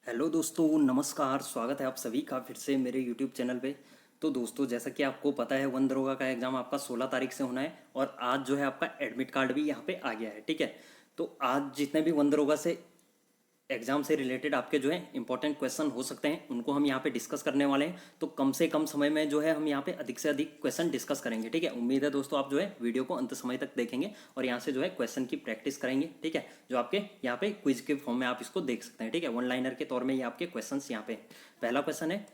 Hello दोस्तों, नमस्कार। स्वागत है आप सभी का फिर से मेरे यूट्यूब चैनल पे। तो दोस्तों, जैसा कि आपको पता है, वन दरोगा का एग्ज़ाम आपका 16 तारीख से होना है और आज जो है आपका एडमिट कार्ड भी यहाँ पे आ गया है। ठीक है। तो आज जितने भी वन दरोगा से एग्ज़ाम से रिलेटेड आपके जो है इंपॉर्टेंट क्वेश्चन हो सकते हैं, उनको हम यहाँ पे डिस्कस करने वाले हैं। तो कम से कम समय में जो है हम यहाँ पे अधिक से अधिक क्वेश्चन डिस्कस करेंगे। ठीक है। उम्मीद है दोस्तों आप जो है वीडियो को अंत समय तक देखेंगे और यहाँ से जो है क्वेश्चन की प्रैक्टिस करेंगे। ठीक है। जो आपके यहाँ पे क्विज के फॉर्म में आप इसको देख सकते हैं। ठीक है। वन लाइनर के तौर में ये आपके क्वेश्चन यहाँ पे हैं। पहला क्वेश्चन है,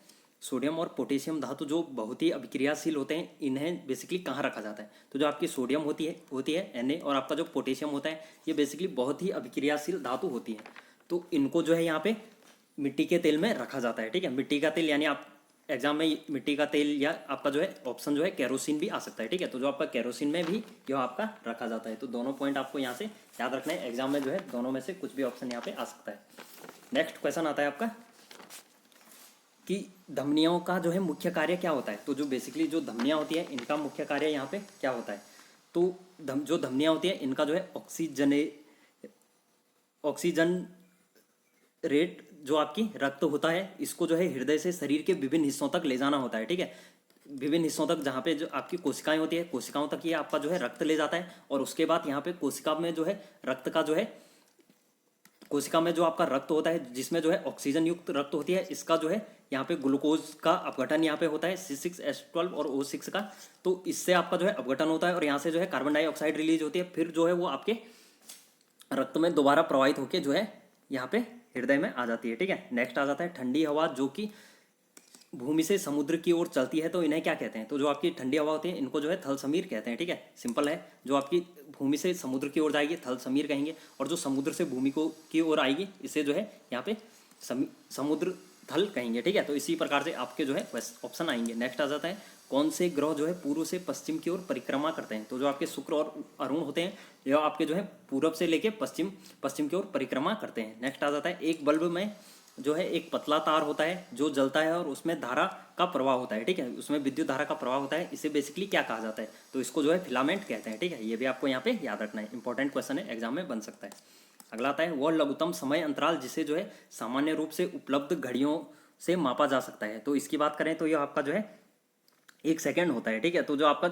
सोडियम और पोटेशियम धातु जो बहुत ही अभिक्रियाशील होते हैं, इन्हें बेसिकली कहाँ रखा जाता है? तो जो आपकी सोडियम होती है Na, और आपका जो पोटेशियम होता है, ये बेसिकली बहुत ही अभिक्रियाशील धातु होती है। तो इनको जो है यहाँ पे मिट्टी के तेल में रखा जाता है। ठीक है। मिट्टी का तेल यानी आप एग्जाम में मिट्टी का तेल या आपका जो है ऑप्शन जो है केरोसिन भी आ सकता है। ठीक है। तो जो आपका केरोसिन में भी जो आपका रखा जाता है। तो दोनों पॉइंट आपको यहाँ से याद रखना है। एग्जाम में जो है दोनों में से कुछ भी ऑप्शन यहाँ पे आ सकता है। नेक्स्ट क्वेश्चन आता है आपका कि धमनियों का जो है मुख्य कार्य क्या होता है? तो जो बेसिकली जो धमनियाँ होती है, इनका मुख्य कार्य यहाँ पे क्या होता है? तो जो धमनियाँ होती है, इनका जो है ऑक्सीजन रेट जो आपकी रक्त होता है, इसको जो है हृदय से शरीर के विभिन्न हिस्सों तक ले जाना होता है। ठीक है। विभिन्न हिस्सों तक, जहाँ पे जो आपकी कोशिकाएं होती है, कोशिकाओं तक ये आपका जो है रक्त ले जाता है। और उसके बाद यहाँ पे कोशिका में जो है रक्त का जो है, कोशिका में जो आपका रक्त होता है, जिसमें जो है ऑक्सीजन युक्त रक्त होती है, इसका जो है यहाँ पे ग्लूकोज का अपघटन यहाँ पे होता है C6H12 और O6 का। तो इससे आपका जो है अपघटन होता है और यहाँ से जो है कार्बन डाइऑक्साइड रिलीज होती है। फिर जो है वो आपके रक्त में दोबारा प्रवाहित होकर जो है यहाँ पे हृदय में आ जाती है। ठीक है। नेक्स्ट आ जाता है ठंडी हवा, जो कि भूमि से समुद्र की ओर चलती है। तो इन्हें क्या कहते हैं? तो जो आपकी ठंडी हवा होती है, इनको जो है थल समीर कहते हैं। ठीक है। सिंपल है। जो आपकी भूमि से समुद्र की ओर जाएगी, थल समीर कहेंगे। और जो समुद्र से भूमि को की ओर आएगी, इसे जो है यहाँ पे समुद्र थल कहेंगे। ठीक है। तो इसी प्रकार से आपके जो है ऑप्शन आएंगे। नेक्स्ट आ जाता है, कौन से ग्रह जो है पूर्व से पश्चिम की ओर परिक्रमा करते हैं? तो जो आपके शुक्र और अरुण होते हैं, यह आपके जो है पूर्व से लेके पश्चिम की ओर परिक्रमा करते हैं। नेक्स्ट आ जाता है, एक बल्ब में जो है एक पतला तार होता है जो जलता है और उसमें धारा का प्रवाह होता है। ठीक है। उसमें विद्युत धारा का प्रवाह होता है। इसे बेसिकली क्या कहा जाता है? तो इसको जो है फिलामेंट कहते हैं। ठीक है। ये भी आपको यहाँ पे याद रखना है। इंपॉर्टेंट क्वेश्चन है, एग्जाम में बन सकता है। अगला आता है, वह लघुत्तम समय अंतराल जिसे जो है सामान्य रूप से उपलब्ध घड़ियों से मापा जा सकता है। तो इसकी बात करें तो यह आपका जो है 1 सेकेंड होता है। ठीक है। तो जो आपका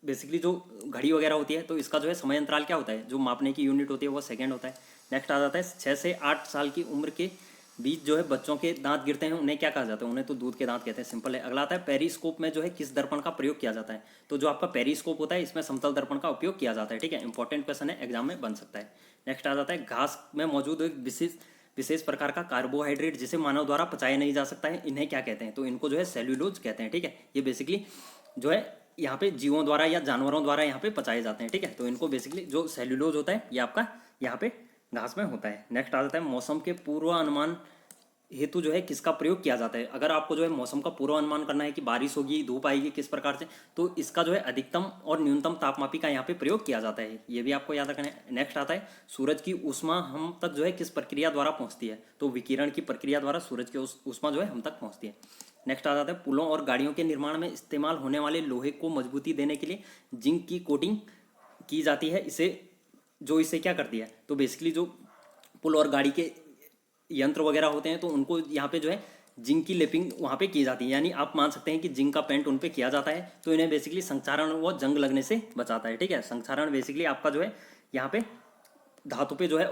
बेसिकली जो घड़ी वगैरह होती है, तो इसका जो है समय अंतराल क्या होता है? जो मापने की यूनिट होती है वो सेकंड होता है। नेक्स्ट आ जाता है, 6 से 8 साल की उम्र के बीच जो है बच्चों के दांत गिरते हैं, उन्हें क्या कहा जाता है? उन्हें तो दूध के दांत कहते हैं। सिंपल है। अगला आता है, पेरिस्कोप में जो है किस दर्पण का प्रयोग किया जाता है? तो जो आपका पेरिस्कोप होता है, इसमें समतल दर्पण का उपयोग किया जाता है। ठीक है। इंपॉर्टेंट क्वेश्चन है, एग्जाम में बन सकता है। नेक्स्ट आ जाता है, घास में मौजूद एक विशेष प्रकार का कार्बोहाइड्रेट जिसे मानव द्वारा पचाया नहीं जा सकता है, इन्हें क्या कहते हैं? तो इनको जो है सेल्यूलोज कहते हैं। ठीक है। ये बेसिकली जो है यहाँ पे जीवों द्वारा या जानवरों द्वारा यहाँ पे पचाए जाते हैं। ठीक है। तो इनको बेसिकली जो सेल्यूलोज होता है, ये आपका यहाँ पे घास में होता है। नेक्स्ट आ जाता है, मौसम के पूर्वानुमान हेतु जो है किसका प्रयोग किया जाता है? अगर आपको जो है मौसम का पूर्वानुमान करना है कि बारिश होगी, धूप आएगी, किस प्रकार से, तो इसका जो है अधिकतम और न्यूनतम तापमापी का यहाँ पे प्रयोग किया जाता है। ये भी आपको याद रखना है। नेक्स्ट आता है, सूरज की ऊष्मा हम तक जो है किस प्रक्रिया द्वारा पहुँचती है? तो विकिरण की प्रक्रिया द्वारा सूरज की ऊष्मा जो है हम तक पहुँचती है। नेक्स्ट आ जाता है, पुलों और गाड़ियों के निर्माण में इस्तेमाल होने वाले लोहे को मजबूती देने के लिए जिंक की कोटिंग की जाती है। इसे क्या करती है? तो बेसिकली जो पुल और गाड़ी के यंत्र वगैरह होते हैं, तो उनको यहाँ पे जो है जिंक की लेपिंग वहाँ पे की जाती है। यानी आप मान सकते हैं कि जिंक का पेंट उन पे किया जाता है। तो इन्हें बेसिकली संक्षारण व जंग लगने से बचाता है। ठीक है। संक्षारण बेसिकली आपका जो है यहाँ पे धातु पे जो है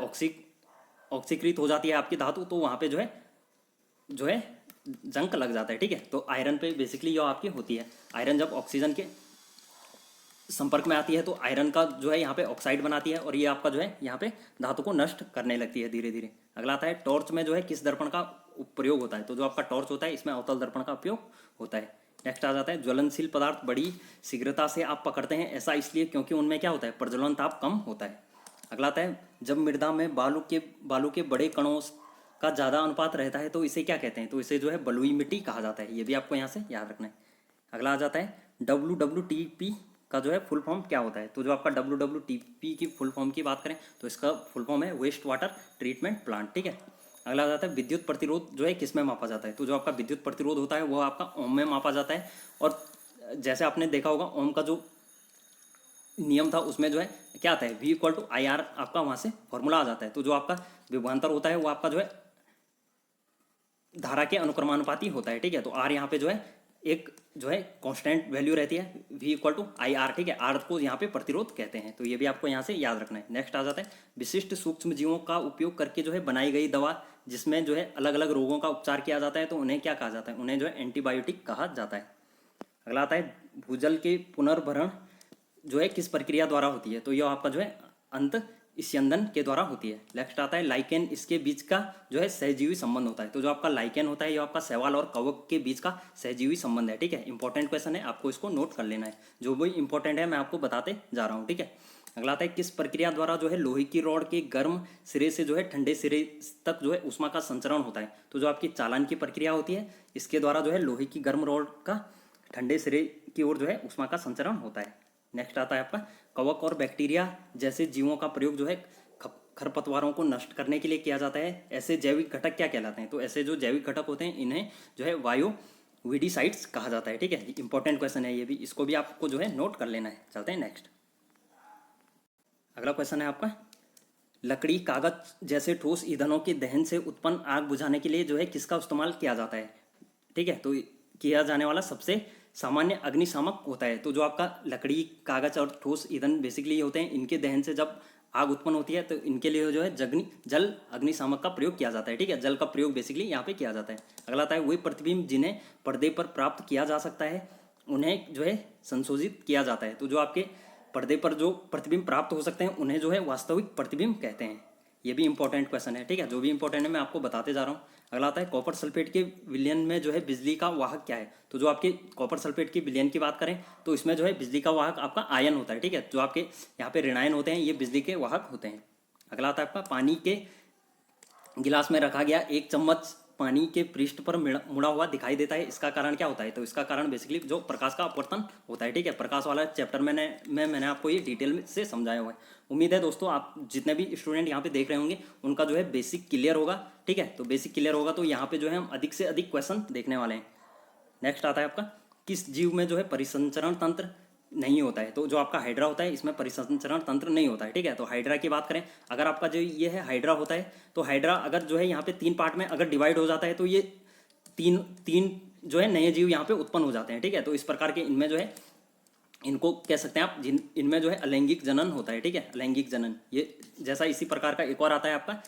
ऑक्सीकृत हो जाती है आपकी धातु, तो वहाँ पे जो है जंक लग जाता है। ठीक है। तो आयरन पे बेसिकली जो आपकी होती है, आयरन जब ऑक्सीजन के संपर्क में आती है, तो आयरन का जो है यहाँ पे ऑक्साइड बनाती है और ये आपका जो है यहाँ पे धातु को नष्ट करने लगती है धीरे धीरे। अगला आता है, टॉर्च में जो है किस दर्पण का प्रयोग होता है? तो जो आपका टॉर्च होता है, इसमें अवतल दर्पण का उपयोग होता है। नेक्स्ट आ जाता है, ज्वलनशील पदार्थ बड़ी शीघ्रता से आप पकड़ते हैं, ऐसा इसलिए क्योंकि उनमें क्या होता है? प्रज्वलन ताप कम होता है। अगला आता है, जब मृदा में बालू के बड़े कणों का ज़्यादा अनुपात रहता है, तो इसे क्या कहते हैं? तो इसे जो है बलुई मिट्टी कहा जाता है। ये भी आपको यहाँ से याद रखना है। अगला आ जाता है, WWTP का जो है फुल फॉर्म क्या होता है? तो जो आपका WWTP की फुल फॉर्म की बात करें, तो इसका फुल फॉर्म है वेस्ट वाटर ट्रीटमेंट प्लांट। ठीक है। अगला आ जाता है, विद्युत प्रतिरोध जो है किस में मापा जाता है? तो जो आपका विद्युत प्रतिरोध होता है, वो आपका ओम में मापा जाता है। और जैसे आपने देखा होगा, ओम का जो नियम था, उसमें जो है क्या आता है? V = IR आपका वहाँ से फॉर्मूला आ जाता है। तो जो आपका विभवांतर होता है, वो आपका जो है धारा के अनुक्रमानुपाती होता है, ठीक है। तो आर यहाँ पे जो है एक जो है कांस्टेंट वैल्यू रहती है, V equal to I R, ठीक है। आर को यहाँ पे प्रतिरोध कहते हैं, तो ये भी आपको यहाँ से याद रखना है। नेक्स्ट आ जाता है विशिष्ट सूक्ष्म जीवों का उपयोग करके जो है बनाई गई दवा, जिसमें जो है अलग अलग रोगों का उपचार किया जाता है, तो उन्हें क्या कहा जाता है, उन्हें जो है एंटीबायोटिक कहा जाता है। अगला आता है भूजल के पुनर्भरण जो है किस प्रक्रिया द्वारा होती है, तो यह आपका जो है अंत स्यंदन के द्वारा होती है। नेक्स्ट आता है लाइकेन, इसके बीच का जो है सहजीवी संबंध होता है। तो जो आपका लाइकेन होता है ये आपका शैवाल और कवक के बीच का सहजीवी संबंध है, ठीक है। इंपॉर्टेंट क्वेश्चन है, आपको इसको नोट कर लेना है, जो भी इंपॉर्टेंट है मैं आपको बताते जा रहा हूँ, ठीक है। अगला आता है किस प्रक्रिया द्वारा जो है लोहे की रॉड के गर्म सिरे से जो है ठंडे सिरे तक जो है ऊष्मा का संचरण होता है। तो जो आपकी चालन की प्रक्रिया होती है, इसके द्वारा जो है लोहे की गर्म रॉड का ठंडे सिरे की ओर जो है ऊष्मा का संचरण होता है। नेक्स्ट आता है आपका कवक और बैक्टीरिया जैसे जीवों का प्रयोग जो है खरपतवारों को नष्ट करने के लिए किया जाता है। ऐसे जैविक घटक क्या कहलाते हैं, तो ऐसे जो जैविक घटक होते हैं इन्हें जो है वायोविडिसाइड्स कहा जाता है, ठीक है। इंपॉर्टेंट क्वेश्चन है ये भी, इसको भी आपको जो है नोट कर लेना है। चलते हैं नेक्स्ट। अगला क्वेश्चन है आपका लकड़ी कागज जैसे ठोस ईंधनों के दहन से उत्पन्न आग बुझाने के लिए जो है किसका इस्तेमाल किया जाता है, ठीक है। तो किया जाने वाला सबसे सामान्य अग्निशामक होता है। तो जो आपका लकड़ी कागज और ठोस ईंधन बेसिकली होते हैं, इनके दहन से जब आग उत्पन्न होती है तो इनके लिए जो है जल अग्निशामक का प्रयोग किया जाता है, ठीक है। जल का प्रयोग बेसिकली यहाँ पे किया जाता है। अगला आता है वही प्रतिबिंब जिन्हें पर्दे पर प्राप्त किया जा सकता है, उन्हें जो है संशोधित किया जाता है। तो जो आपके पर्दे पर जो प्रतिबिंब प्राप्त हो सकते हैं उन्हें जो है वास्तविक प्रतिबिंब कहते हैं। ये भी इंपॉर्टेंट क्वेश्चन है, ठीक है। जो भी इंपॉर्टेंट है मैं आपको बताते जा रहा हूँ। अगला आता है कॉपर सल्फेट के विलयन में जो है बिजली का वाहक क्या है। तो जो आपके कॉपर सल्फेट के विलयन की बात करें तो इसमें जो है बिजली का वाहक आपका आयन होता है, ठीक है। जो आपके यहाँ पे ऋणायन होते हैं ये बिजली के वाहक होते हैं। अगला आता है आपका पानी के गिलास में रखा गया एक चम्मच पानी के पृष्ठ पर मुड़ा हुआ दिखाई देता है, इसका कारण क्या होता है। तो इसका कारण बेसिकली जो प्रकाश का अपवर्तन होता है, ठीक है। प्रकाश वाला चैप्टर मैंने आपको ये डिटेल से समझाया हुआ है। उम्मीद है दोस्तों आप जितने भी स्टूडेंट यहाँ पे देख रहे होंगे उनका जो है बेसिक क्लियर होगा, ठीक है। तो बेसिक क्लियर होगा तो यहाँ पे जो है हम अधिक से अधिक क्वेश्चन देखने वाले हैं। नेक्स्ट आता है आपका किस जीव में जो है परिसंचरण तंत्र नहीं होता है। तो जो आपका हाइड्रा होता है इसमें परिसंचरण तंत्र नहीं होता है, ठीक है। तो हाइड्रा की बात करें, अगर आपका जो ये है हाइड्रा होता है तो हाइड्रा अगर जो है यहाँ पे 3 पार्ट में अगर डिवाइड हो जाता है तो ये तीन जो है नए जीव यहाँ पे उत्पन्न हो जाते हैं, ठीक है। तो इस प्रकार के इनमें जो है इनको कह सकते हैं आप इनमें जो है अलैंगिक जनन होता है, ठीक है। अलैंगिक जनन ये जैसा इसी प्रकार का एक और आता है आपका,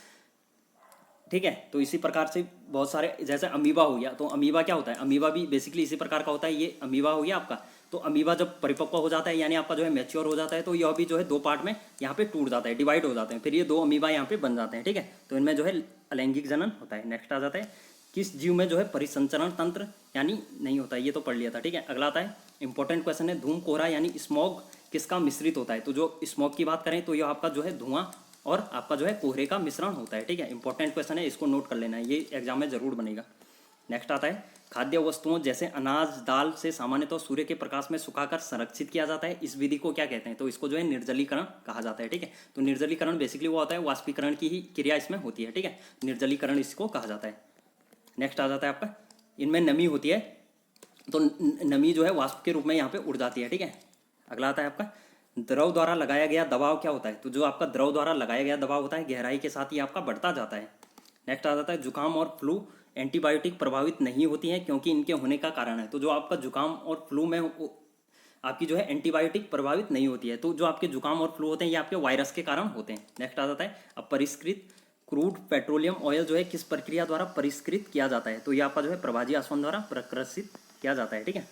ठीक है। तो इसी प्रकार से बहुत सारे जैसे अमीबा हो गया, तो अमीबा क्या होता है, अमीबा भी बेसिकली इसी प्रकार का होता है। ये अमीबा हो गया आपका, तो अमीबा जब परिपक्व हो जाता है यानी आपका जो है मैच्योर हो जाता है तो यह भी जो है 2 पार्ट में यहाँ पे टूट जाता है, डिवाइड हो जाते हैं, फिर ये 2 अमीबा यहाँ पे बन जाते हैं, ठीक है। तो इनमें जो है अलैंगिक जनन होता है। नेक्स्ट आ जाता है किस जीव में जो है परिसंचरण तंत्र यानी नहीं होता है, ये तो पढ़ लिया था, ठीक है। अगला आता है इंपॉर्टेंट क्वेश्चन है धूम कोहरा यानी स्मॉग किसका मिश्रित होता है। तो जो स्मॉग की बात करें तो यह आपका जो है धुआं और आपका जो है कोहरे का मिश्रण होता है, ठीक है। इंपॉर्टेंट क्वेश्चन है, इसको नोट कर लेना है, ये एग्जाम में जरूर बनेगा। नेक्स्ट आता है खाद्य वस्तुओं जैसे अनाज दाल से सामान्यतः सूर्य के प्रकाश में सुखाकर संरक्षित किया जाता है, इस विधि को क्या कहते हैं। तो इसको जो है निर्जलीकरण कहा जाता है, ठीक है। तो निर्जलीकरण बेसिकली वो होता है वाष्पीकरण की ही क्रिया इसमें होती है, ठीक है। निर्जलीकरण इसको कहा जाता है। नेक्स्ट आ जाता है आपका इनमें नमी होती है, तो नमी जो है वाष्प के रूप में यहाँ पे उड़ जाती है, ठीक है। अगला आता है आपका द्रव द्वारा लगाया गया दबाव क्या होता है। तो जो आपका द्रव द्वारा लगाया गया दबाव होता है गहराई के साथ ही आपका बढ़ता जाता है। नेक्स्ट आ जाता है जुकाम और फ्लू एंटीबायोटिक प्रभावित नहीं होती हैं क्योंकि इनके होने का कारण है। तो जो आपका जुकाम और फ्लू में आपकी जो है एंटीबायोटिक प्रभावित नहीं होती है। तो जो आपके जुकाम और फ्लू होते हैं ये आपके वायरस के कारण होते हैं। नेक्स्ट आ जाता है अपरिष्कृत क्रूड पेट्रोलियम ऑयल जो है किस प्रक्रिया द्वारा परिष्कृत किया जाता है। तो ये आपका जो है प्रभाजी आसवन द्वारा प्रकृषित किया जाता है, ठीक है।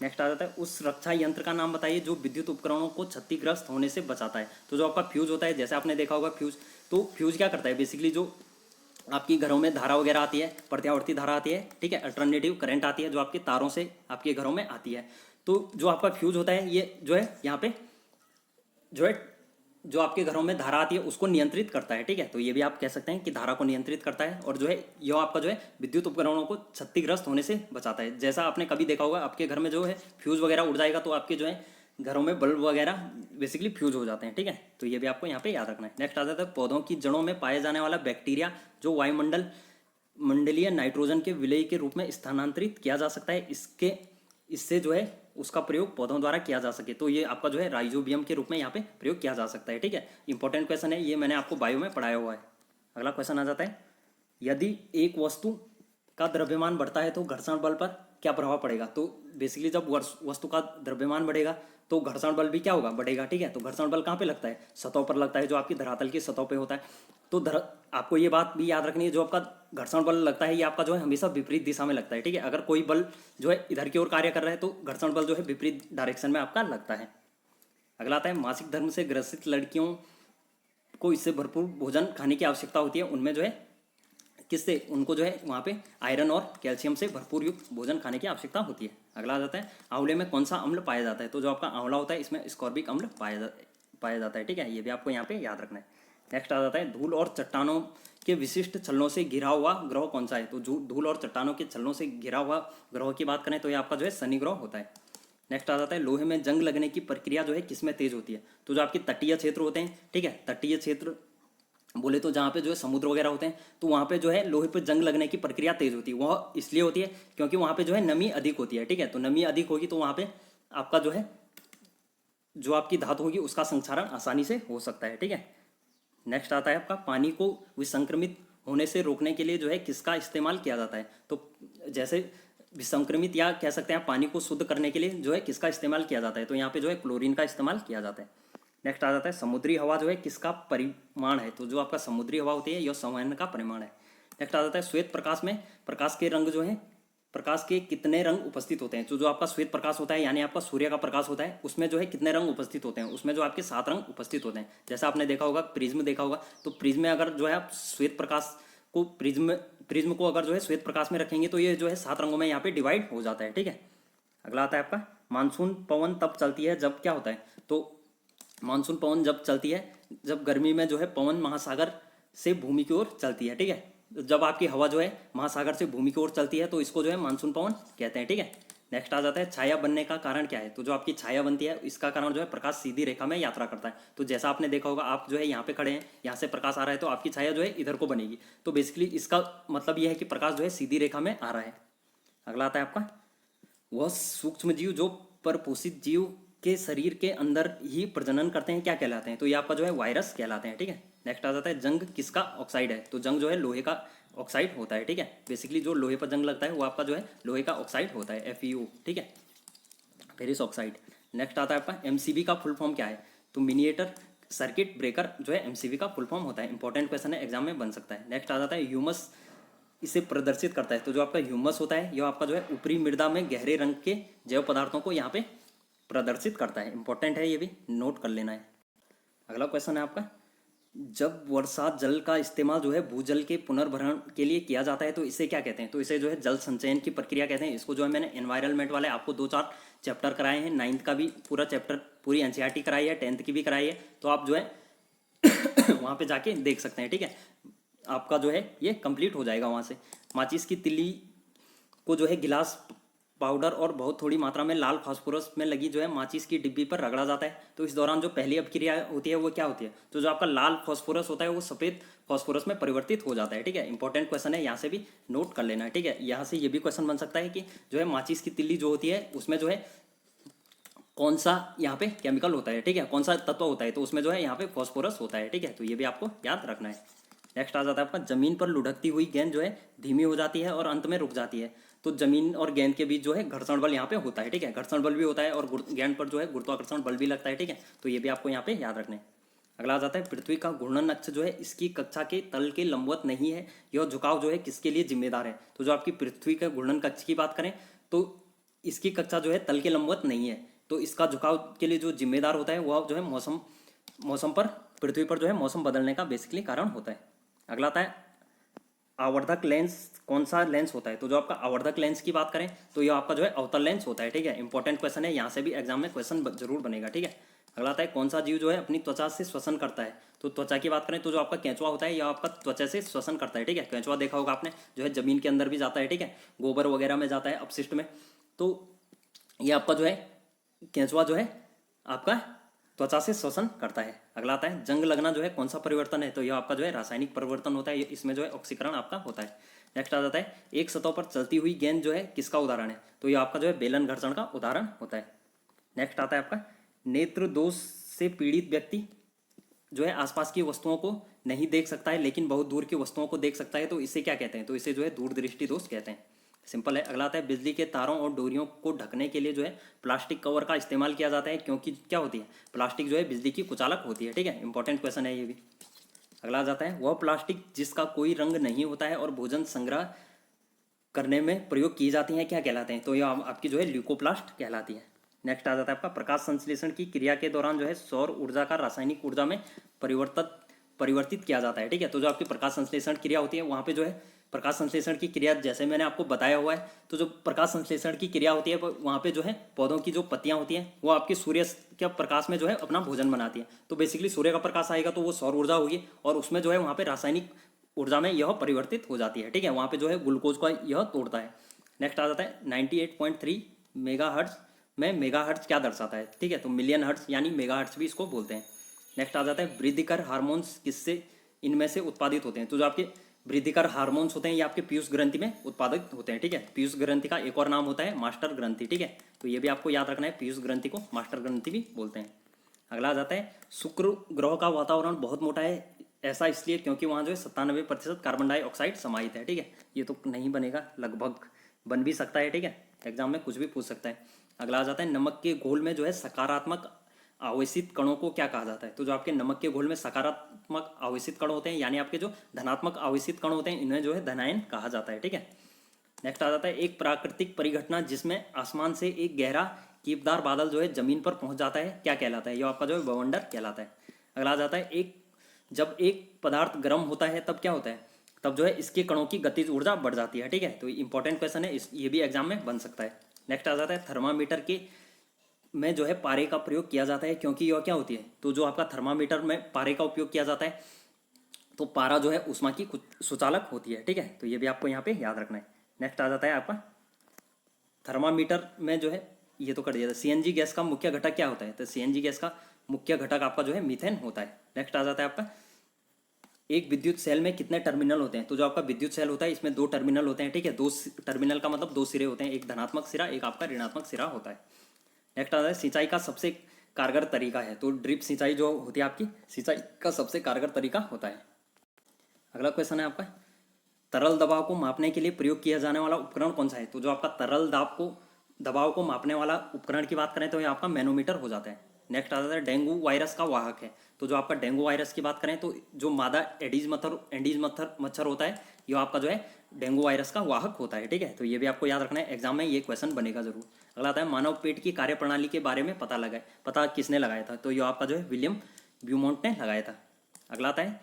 नेक्स्ट आ जाता है उस रक्षा यंत्र का नाम बताइए जो विद्युत उपकरणों को क्षतिग्रस्त होने से बचाता है। तो जो आपका फ्यूज होता है, जैसे आपने देखा होगा फ्यूज, तो फ्यूज क्या करता है बेसिकली जो आपकी घरों में धारा वगैरह आती है, प्रत्यावर्ती धारा आती है, ठीक है, अल्टरनेटिव करंट आती है जो आपके तारों से आपके घरों में आती है। तो जो आपका फ्यूज होता है ये जो है यहाँ पे जो है जो आपके घरों में धारा आती है उसको नियंत्रित करता है, ठीक है। तो ये भी आप कह सकते हैं कि धारा को नियंत्रित करता है और जो है यह आपका जो है विद्युत उपकरणों को क्षतिग्रस्त होने से बचाता है। जैसा आपने कभी देखा होगा आपके घर में जो है फ्यूज वगैरह उड़ जाएगा तो आपके जो है घरों में बल्ब वगैरह बेसिकली फ्यूज हो जाते हैं, ठीक है। तो ये भी आपको यहाँ पे याद रखना है। नेक्स्ट आ जाता है पौधों की जड़ों में पाया जाने वाला बैक्टीरिया जो मंडलीय नाइट्रोजन के विलय के रूप में स्थानांतरित किया जा सकता है, इससे जो है उसका प्रयोग पौधों द्वारा किया जा सके। तो ये आपका जो है राइजोबियम के रूप में यहाँ पे प्रयोग किया जा सकता है, ठीक है। इंपॉर्टेंट क्वेश्चन है, ये मैंने आपको बायो में पढ़ाया हुआ है। अगला क्वेश्चन आ जाता है यदि एक वस्तु का द्रव्यमान बढ़ता है तो घर्षण बल पर क्या प्रभाव पड़ेगा। तो बेसिकली जब वस्तु का द्रव्यमान बढ़ेगा तो घर्षण बल भी क्या होगा, बढ़ेगा, ठीक है। तो घर्षण बल कहाँ पे लगता है, सतह पर लगता है, जो आपकी धरातल की सतह पे होता है। तो आपको ये बात भी याद रखनी है, जो आपका घर्षण बल लगता है ये आपका जो है हमेशा विपरीत दिशा में लगता है, ठीक है। अगर कोई बल जो है इधर की ओर कार्य कर रहा है तो घर्षण बल जो है विपरीत डायरेक्शन में आपका लगता है। अगला आता है मासिक धर्म से ग्रसित लड़कियों को इससे भरपूर भोजन खाने की आवश्यकता होती है। उनमें जो है किससे, उनको जो है वहाँ पे आयरन और कैल्शियम से भरपूर युक्त भोजन खाने की आवश्यकता होती है। अगला आ जाता है आंवले में कौन सा अम्ल पाया जाता है। तो जो आपका आंवला होता है इसमें स्कॉर्बिक अम्ल पाया जाता है, ठीक है। ये भी आपको यहाँ पे याद रखना है। नेक्स्ट आ जाता है धूल और चट्टानों के विशिष्ट छल्लों से घिरा हुआ ग्रह कौन सा है। तो धूल और चट्टानों के छल्लों से घिरा हुआ ग्रह की बात करें तो ये आपका जो है शनि ग्रह होता है। नेक्स्ट आ जाता है लोहे में जंग लगने की प्रक्रिया जो है किसमें तेज होती है। तो जो आपके तटीय क्षेत्र होते हैं, ठीक है, तटीय क्षेत्र बोले तो जहाँ पे जो है समुद्र वगैरह होते हैं तो वहाँ पे जो है लोहे पे जंग लगने की प्रक्रिया तेज होती है। वह इसलिए होती है क्योंकि वहाँ पे जो है नमी अधिक होती है, ठीक है। तो नमी अधिक होगी तो वहाँ पे आपका जो है जो आपकी धातु होगी उसका संक्षारण आसानी से हो सकता है, ठीक है। नेक्स्ट आता है आपका पानी को विसंक्रमित होने से रोकने के लिए जो है किसका इस्तेमाल किया जाता है। तो जैसे विसंक्रमित या कह सकते हैं पानी को शुद्ध करने के लिए जो है किसका इस्तेमाल किया जाता है। तो यहाँ पे जो है क्लोरीन का इस्तेमाल किया जाता है। नेक्स्ट आ जाता है समुद्री हवा जो है किसका परिमाण है। तो जो आपका समुद्री हवा होती है यह संवहन का परिमाण है। नेक्स्ट आ जाता है श्वेत प्रकाश में प्रकाश के रंग जो है, प्रकाश के कितने रंग उपस्थित होते हैं। तो जो आपका श्वेत प्रकाश होता है यानी आपका सूर्य का प्रकाश होता है उसमें जो है कितने रंग उपस्थित होते हैं, उसमें जो आपके 7 रंग उपस्थित होते हैं। जैसा आपने देखा होगा प्रिज्म देखा होगा, तो प्रिज्म में अगर जो है आप श्वेत प्रकाश को प्रिज्म को अगर जो है श्वेत प्रकाश में रखेंगे तो ये जो है 7 रंगों में यहाँ पे डिवाइड हो जाता है, ठीक है। अगला आता है आपका मानसून पवन तब चलती है जब क्या होता है। तो मानसून पवन जब चलती है जब गर्मी में जो है पवन महासागर से भूमि की ओर चलती है, ठीक है। जब आपकी हवा जो है महासागर से भूमि की ओर चलती है तो इसको जो है मानसून पवन कहते हैं, ठीक है। नेक्स्ट आ जाता है छाया बनने का कारण क्या है। तो जो आपकी छाया बनती है इसका कारण जो है प्रकाश सीधी रेखा में यात्रा करता है। तो जैसा आपने देखा होगा आप जो है यहाँ पे खड़े हैं, यहाँ से प्रकाश आ रहा है तो आपकी छाया जो है इधर को बनेगी। तो बेसिकली इसका मतलब यह है कि प्रकाश जो है सीधी रेखा में आ रहा है। अगला आता है आपका वह सूक्ष्म जीव जो परपोषित जीव के शरीर के अंदर ही प्रजनन करते हैं क्या कहलाते हैं। तो ये आपका जो है वायरस कहलाते हैं, ठीक है। नेक्स्ट आ जाता है जंग किसका ऑक्साइड है। तो जंग जो है लोहे का ऑक्साइड होता है, ठीक है। बेसिकली जो लोहे पर जंग लगता है वो आपका जो है लोहे का ऑक्साइड होता है, FeO, ठीक है, फेरिस ऑक्साइड। नेक्स्ट आता है आपका MCB का फुल फॉर्म क्या है। तो मिनिएटर सर्किट ब्रेकर जो है MCB का फुल फॉर्म होता है। इंपॉर्टेंट क्वेश्चन है, एग्जाम में बन सकता है। नेक्स्ट आ जाता है ह्यूमस इसे प्रदर्शित करता है। तो जो आपका ह्यूमस होता है यह आपका जो है ऊपरी मृदा में गहरे रंग के जैव पदार्थों को यहाँ पे प्रदर्शित करता है। इंपॉर्टेंट है, ये भी नोट कर लेना है। अगला क्वेश्चन है आपका जब वर्षा जल का इस्तेमाल जो है भूजल के पुनर्भरण के लिए किया जाता है तो इसे क्या कहते हैं। तो इसे जो है जल संचयन की प्रक्रिया कहते हैं। इसको जो है मैंने एनवायरनमेंट वाले आपको 2-4 चैप्टर कराए हैं, 9th का भी पूरा चैप्टर पूरी NCERT कराई है, 10th की भी कराई है। तो आप जो है वहाँ पे जाके देख सकते हैं, ठीक है। आपका जो है ये कंप्लीट हो जाएगा वहाँ से। माचिस की तिल्ली को जो है गिलास पाउडर और बहुत थोड़ी मात्रा में लाल फास्फोरस में लगी जो है माचिस की डिब्बी पर रगड़ा जाता है। तो इस दौरान जो पहली अपक्रिया होती है वो क्या होती है। तो जो आपका लाल फास्फोरस होता है वो सफ़ेद फास्फोरस में परिवर्तित हो जाता है, ठीक है। इंपॉर्टेंट क्वेश्चन है, यहाँ से भी नोट कर लेना है, ठीक है। यहाँ से ये भी क्वेश्चन बन सकता है कि जो है माचिस की तिल्ली जो होती है उसमें जो है कौन सा यहाँ पे केमिकल होता है, ठीक है, कौन सा तत्व होता है। तो उसमें जो है यहाँ पे फास्फोरस होता है, ठीक है। तो ये भी आपको याद रखना है। नेक्स्ट आ जाता है आपका जमीन पर लुढ़कती हुई गेंद जो है धीमी हो जाती है और अंत में रुक जाती है। तो जमीन और गेंद के बीच जो है घर्षण बल यहाँ पे होता है, ठीक है। घर्षण बल भी होता है और गेंद पर जो है गुरुत्वाकर्षण बल भी लगता है, ठीक है। तो ये भी आपको यहाँ पे याद रखना है। अगला आ जाता है पृथ्वी का घूर्णन अक्ष जो है इसकी कक्षा के तल के लंबवत नहीं है, यह झुकाव जो है किसके लिए जिम्मेदार है। तो जो आपकी पृथ्वी का घूर्णन कक्ष की बात करें तो इसकी कक्षा जो है तल के लंबवत नहीं है। तो इसका झुकाव के लिए जो जिम्मेदार होता है वह जो है मौसम पर पृथ्वी पर जो है मौसम बदलने का बेसिकली कारण होता है। अगला आता है आवर्धक लेंस कौन सा लेंस होता है। तो जो आपका आवर्धक लेंस की बात करें तो ये आपका जो है अवतल लेंस होता है, ठीक है। इंपॉर्टेंट क्वेश्चन है, यहाँ से भी एग्जाम में क्वेश्चन जरूर बनेगा, ठीक है। अगला आता है कौन सा जीव जो है अपनी त्वचा से श्वसन करता है। तो त्वचा की बात करें तो जो आपका केंचुआ होता है यह आपका त्वचा से श्वसन करता है, ठीक है। केंचुआ देखा होगा आपने, जो है जमीन के अंदर भी जाता है, ठीक है, गोबर वगैरह में जाता है, अपशिष्ट में। तो ये आपका जो है केंचुआ जो है आपका त्वचा से श्वसन करता है। अगला आता है जंग लगना जो है कौन सा परिवर्तन है। तो यह आपका जो है रासायनिक परिवर्तन होता है, इसमें जो है ऑक्सीकरण आपका होता है। नेक्स्ट आ जाता है एक सतह पर चलती हुई गेंद जो है किसका उदाहरण है। तो यह आपका जो है बेलन घर्षण का उदाहरण होता है। नेक्स्ट आता है आपका नेत्र दोष से पीड़ित व्यक्ति जो है आसपास की वस्तुओं को नहीं देख सकता है लेकिन बहुत दूर की वस्तुओं को देख सकता है, तो इसे क्या कहते हैं? तो इसे जो है दूरदृष्टि दोष कहते हैं। सिंपल है। अगला आता है बिजली के तारों और डोरियों को ढकने के लिए जो है प्लास्टिक कवर का इस्तेमाल किया जाता है, क्योंकि क्या होती है? प्लास्टिक जो है बिजली की कुचालक होती है। ठीक है, इंपॉर्टेंट क्वेश्चन है ये भी। अगला आ जाता है वह प्लास्टिक जिसका कोई रंग नहीं होता है और भोजन संग्रह करने में प्रयोग की जाती हैं क्या कहलाते हैं? तो यह आपकी जो है ल्यूकोप्लास्ट कहलाती है। नेक्स्ट आ जाता है आपका प्रकाश संश्लेषण की क्रिया के दौरान जो है सौर ऊर्जा का रासायनिक ऊर्जा में परिवर्तित किया जाता है। ठीक है, तो जो आपकी प्रकाश संश्लेषण क्रिया होती है वहाँ पे जो है प्रकाश संश्लेषण की क्रिया जैसे मैंने आपको बताया हुआ है, तो जो प्रकाश संश्लेषण की क्रिया होती है वहाँ पे जो है पौधों की जो पत्तियाँ होती हैं वो आपके सूर्य के प्रकाश में जो है अपना भोजन बनाती है। तो बेसिकली सूर्य का प्रकाश आएगा तो वो सौर ऊर्जा होगी और उसमें जो है वहाँ पे रासायनिक ऊर्जा में यह परिवर्तित हो जाती है। ठीक है, वहाँ पे जो है ग्लूकोज का यह तोड़ता है। नेक्स्ट आ जाता है 98.3 मेगाहर्ट्ज में मेगाहर्ट्ज क्या दर्शाता है? ठीक है, तो मिलियन हर्ट्ज यानी मेगाहर्ट्ज भी इसको बोलते हैं। नेक्स्ट आ जाता है वृद्धिकर हार्मोन्स किससे इनमें से उत्पादित होते हैं? तो जो आपके वृद्धिकर हार्मोन्स होते हैं ये आपके पीयूष ग्रंथि में उत्पादित होते हैं। ठीक है, पीयूष ग्रंथि का एक और नाम होता है मास्टर ग्रंथि। ठीक है, तो ये भी आपको याद रखना है, पीयूष ग्रंथि को मास्टर ग्रंथि भी बोलते हैं। अगला आ जाता है शुक्र ग्रह का वातावरण बहुत मोटा है, ऐसा इसलिए क्योंकि वहाँ जो है 97% कार्बन डाइऑक्साइड समाहित है। ठीक है, ये तो नहीं बनेगा, लगभग बन भी सकता है। ठीक है, एग्जाम में कुछ भी पूछ सकता है। अगला आ जाता है नमक के घोल में जो है सकारात्मक आवेशित कणों को क्या कहा जाता है? तो जो आपके नमक के घोल में सकारात्मक आवेशित कण होते हैं यानी आपके जो धनात्मक आवेशित कण होते हैं इन्हें जो है धनायन कहा जाता है। ठीक है, नेक्स्ट आ जाता है एक प्राकृतिक परिघटना जिसमें आसमान से एक गहरा कीपदार बादल जो है जमीन पर पहुंच जाता है क्या कहलाता है? ये आपका जो है बवंडर कहलाता है। अगला आ जाता है जब एक पदार्थ गर्म होता है तब क्या होता है? तब जो है इसके कणों की गतिज ऊर्जा बढ़ जाती है। ठीक है, तो इंपॉर्टेंट क्वेश्चन है, ये भी एग्जाम में बन सकता है। नेक्स्ट आ जाता है थर्मामीटर के में जो है पारे का प्रयोग किया जाता है, क्योंकि यह क्या होती है? तो जो आपका थर्मामीटर में पारे का उपयोग किया जाता है तो पारा जो है उष्मा की सुचालक होती है। ठीक है, तो ये भी आपको यहाँ पे याद रखना है। नेक्स्ट आ जाता है आपका थर्मामीटर में जो है ये तो कर दिया था, सीएनजी गैस का मुख्य घटक क्या होता है? तो सीएनजी गैस का मुख्य घटक आपका जो है मीथेन होता है। नेक्स्ट आ जाता है आपका एक विद्युत सेल में कितने टर्मिनल होते हैं? तो जो आपका विद्युत सेल होता है इसमें 2 टर्मिनल होते हैं। ठीक है, 2 टर्मिनल का मतलब 2 सिरे होते हैं, एक धनात्मक सिरा एक आपका ऋणात्मक सिरा होता है। नेक्स्ट आता है सिंचाई का सबसे कारगर तरीका है, तो ड्रिप सिंचाई जो होती है आपकी सिंचाई का सबसे कारगर तरीका होता है। अगला क्वेश्चन है आपका तरल दबाव को मापने के लिए प्रयोग किया जाने वाला उपकरण कौन सा है? तो जो आपका तरल दबाव को मापने वाला उपकरण की बात करें तो ये आपका मैनोमीटर हो जाता है। नेक्स्ट आ जाता है डेंगू वायरस का वाहक है, तो जो आपका डेंगू वायरस की बात करें तो जो मादा एडीज मच्छर होता है ये आपका जो है डेंगू वायरस का वाहक होता है। ठीक है, तो ये भी आपको याद रखना है, एग्जाम में ये क्वेश्चन बनेगा जरूर। अगला आता है मानव पेट की कार्यप्रणाली के बारे में पता किसने लगाया था? तो ये आपका जो है विलियम ब्यूमोंट ने लगाया था। अगला आता है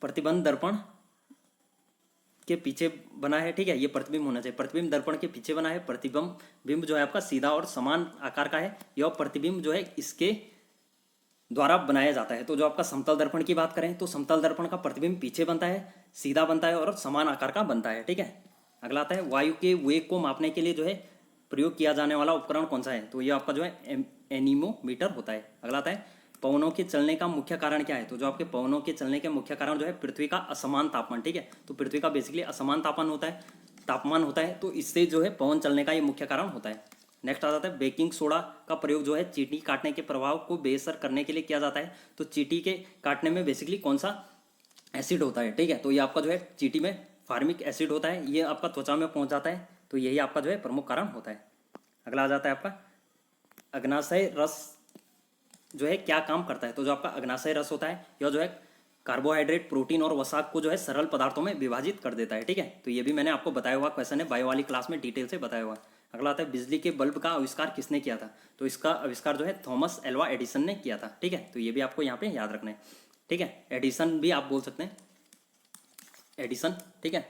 प्रतिबंध दर्पण के पीछे बना है। ठीक है, ये प्रतिबिंब होना चाहिए, प्रतिबिंब दर्पण के पीछे बना है। बिंब जो है आपका सीधा और समान आकार का है, यह प्रतिबिंब जो है इसके द्वारा बनाया जाता है। तो जो आपका समतल दर्पण की बात करें तो समतल दर्पण का प्रतिबिंब पीछे बनता है, सीधा बनता है और समान आकार का बनता है। ठीक है, अगला आता है वायु के वेग को मापने के लिए जो है प्रयोग किया जाने वाला उपकरण कौन सा है? तो ये आपका जो है एनीमोमीटर होता है। अगला आता है पवनों के चलने का मुख्य कारण क्या है? तो जो आपके पवनों के चलने के मुख्य कारण जो है पृथ्वी का असमान तापमान। ठीक है, तो पृथ्वी का बेसिकली असमान तापमान होता है, तो इससे जो है पवन चलने का ये मुख्य कारण होता है। नेक्स्ट आ जाता है बेकिंग सोडा का प्रयोग जो है चींटी काटने के प्रभाव को बेअसर करने के लिए किया जाता है। तो चींटी के काटने में बेसिकली कौन सा एसिड होता है? ठीक है, तो ये आपका जो है चींटी में फार्मिक एसिड होता है, ये आपका त्वचा में पहुंच जाता है, तो यही आपका जो है प्रमुख कारण होता है। अगला आ जाता है आपका अग्नाशय रस जो है क्या काम करता है? तो जो आपका अग्नाशय रस होता है यह जो है कार्बोहाइड्रेट प्रोटीन और वसा को जो है सरल पदार्थों में विभाजित कर देता है। ठीक है, तो ये भी मैंने आपको बताया हुआ क्वेश्चन है, बायो वाली क्लास में डिटेल से बताया हुआ। अगला आता है बिजली के बल्ब का आविष्कार किसने किया था? तो इसका आविष्कार जो है थॉमस एल्वा एडिसन ने किया था। ठीक है, तो ये भी आपको यहाँ पे याद रखना है। ठीक है, एडिसन भी आप बोल सकते हैं, एडिसन। ठीक है,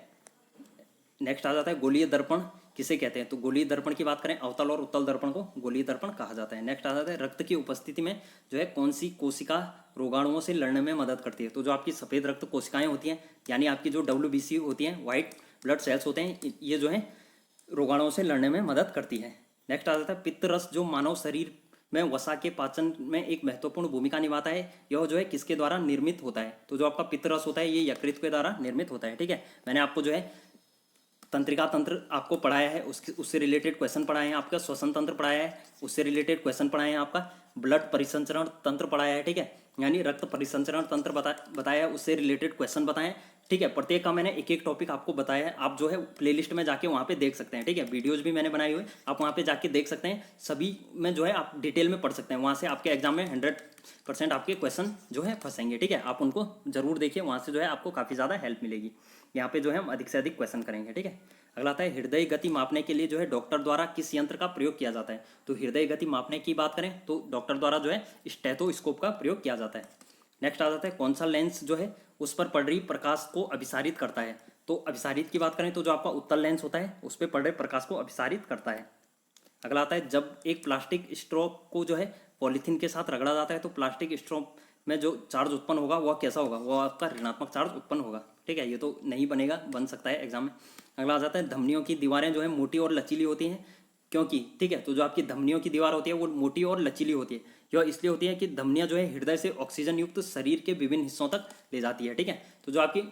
नेक्स्ट आ जाता है गोलीय दर्पण किसे कहते हैं? तो गोलीय दर्पण की बात करें अवतल और उत्तल दर्पण को गोलीय दर्पण कहा जाता है। नेक्स्ट आ जाता है रक्त की उपस्थिति में जो है कौन सी कोशिका रोगाणुओं से लड़ने में मदद करती है? तो जो आपकी सफेद रक्त कोशिकाएं होती हैं यानी आपकी जो WBC होती हैं, व्हाइट ब्लड सेल्स होते हैं, ये जो है रोगाणुओं से लड़ने में मदद करती है। नेक्स्ट आ जाता है पित्त रस जो मानव शरीर में वसा के पाचन में एक महत्वपूर्ण भूमिका निभाता है, यह जो है किसके द्वारा निर्मित होता है? तो जो आपका पित्त रस होता है ये यकृत के द्वारा निर्मित होता है। ठीक है, मैंने आपको जो है तंत्रिका तंत्र आपको पढ़ाया है, उससे रिलेटेड क्वेश्चन पढ़ाए हैं, आपका श्वसन तंत्र पढ़ाया है, उससे रिलेटेड क्वेश्चन पढ़ाए हैं, आपका ब्लड परिसंचरण तंत्र पढ़ाया है। ठीक है, यानी रक्त परिसंचरण तंत्र बताया, उससे रिलेटेड क्वेश्चन बताएं, ठीक है। प्रत्येक का मैंने एक एक टॉपिक आपको बताया है, आप जो है प्लेलिस्ट में जाके वहाँ पे देख सकते हैं, ठीक है। वीडियोज भी मैंने बनाई हुई, आप वहाँ पे जाके देख सकते हैं, सभी में जो है आप डिटेल में पढ़ सकते हैं। वहाँ से आपके एग्जाम में 100% आपके क्वेश्चन जो है फंसेंगे, ठीक है। आप उनको जरूर देखिए, वहाँ से जो है आपको काफ़ी ज़्यादा हेल्प मिलेगी। यहाँ पे जो है हम अधिक से अधिक क्वेश्चन करेंगे, ठीक है। अगला आता है हृदय गति मापने के लिए जो है डॉक्टर द्वारा किस यंत्र का प्रयोग किया जाता है। तो हृदय गति मापने की बात करें तो डॉक्टर द्वारा जो है स्टेथोस्कोप का प्रयोग किया जाता है। नेक्स्ट आ जाता है कौन सा लेंस जो है उस पर पड़ रही प्रकाश को अभिसारित करता है। तो अभिसारित की बात करें तो जो आपका उत्तल लेंस होता है उस पर पड़ रहे प्रकाश को अभिसारित करता है। अगला आता है जब एक प्लास्टिक स्ट्रॉ को जो है पॉलीथीन के साथ रगड़ा जाता है तो प्लास्टिक स्ट्रॉ में जो चार्ज उत्पन्न होगा वह कैसा होगा, वह आपका ऋणात्मक चार्ज उत्पन्न होगा, ठीक है। ये तो नहीं बनेगा, बन सकता है एग्जाम में। अगला आ जाता है धमनियों की दीवारें जो है मोटी और लचीली होती हैं क्योंकि, ठीक है। तो जो आपकी धमनियों की दीवार होती है वो मोटी और लचीली होती है, यह इसलिए होती है कि धमनियां जो है हृदय से ऑक्सीजन युक्त शरीर के विभिन्न हिस्सों तक ले जाती है, ठीक है। तो जो आपकी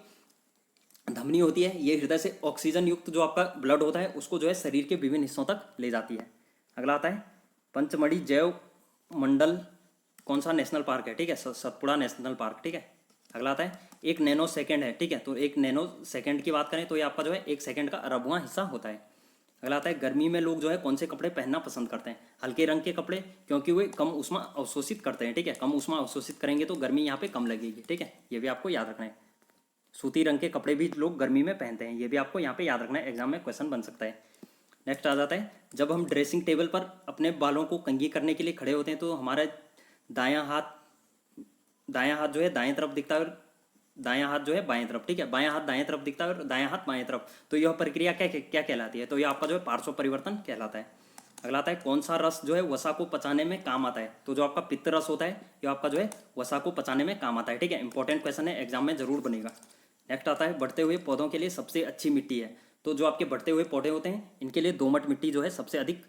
धमनी होती है ये हृदय से ऑक्सीजन युक्त जो आपका ब्लड होता है उसको जो है शरीर के विभिन्न हिस्सों तक ले जाती है। अगला आता है पंचमढ़ी जैव मंडल कौन सा नेशनल पार्क है, ठीक है, सतपुड़ा नेशनल पार्क, ठीक है। अगला आता है एक नैनो सेकेंड है, ठीक है। तो एक नैनो सेकेंड की बात करें तो ये आपका जो है एक सेकेंड का अरबवां हिस्सा होता है। अगला आता है गर्मी में लोग जो है कौन से कपड़े पहनना पसंद करते हैं। हल्के रंग के कपड़े, क्योंकि वे कम ऊष्मा अवशोषित करते हैं, ठीक है। कम ऊष्मा अवशोषित करेंगे तो गर्मी यहाँ पे कम लगेगी, ठीक है। ये भी आपको याद रखना है। सूती रंग के कपड़े भी लोग गर्मी में पहनते हैं, ये भी आपको यहाँ पे याद रखना है, एग्जाम में क्वेश्चन बन सकता है। नेक्स्ट आ जाता है जब हम ड्रेसिंग टेबल पर अपने बालों को कंघी करने के लिए खड़े होते हैं तो हमारा दायां हाथ जो है दाएं तरफ दिखता है और दायां हाथ जो है बाएं तरफ, ठीक है। बायां हाथ दाएं तरफ दिखता है और दायां हाथ बाएं तरफ। तो यह प्रक्रिया क्या क्या कहलाती है, तो यह आपका जो है पार्श्व परिवर्तन कहलाता है। अगला आता है कौन सा रस जो है वसा को पचाने में काम आता है। तो जो आपका पित्त रस होता है यह आपका जो है वसा को पचाने में काम आता है, ठीक है। इंपॉर्टेंट क्वेश्चन है, एग्जाम में जरूर बनेगा। नेक्स्ट आता है बढ़ते हुए पौधों के लिए सबसे अच्छी मिट्टी है। तो जो आपके बढ़ते हुए पौधे होते हैं इनके लिए दोमट मिट्टी जो है सबसे अधिक।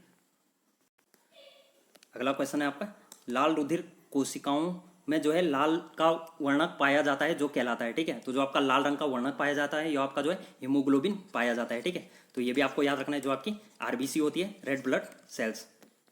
अगला क्वेश्चन है आपका लाल रुधिर कोशिकाओं में जो है लाल का वर्णक पाया जाता है जो कहलाता है, ठीक है। तो जो आपका लाल रंग का वर्णक पाया जाता है यह आपका जो है हीमोग्लोबिन पाया जाता है, ठीक है। तो ये भी आपको याद रखना है, जो आपकी आरबीसी होती है, रेड ब्लड सेल्स।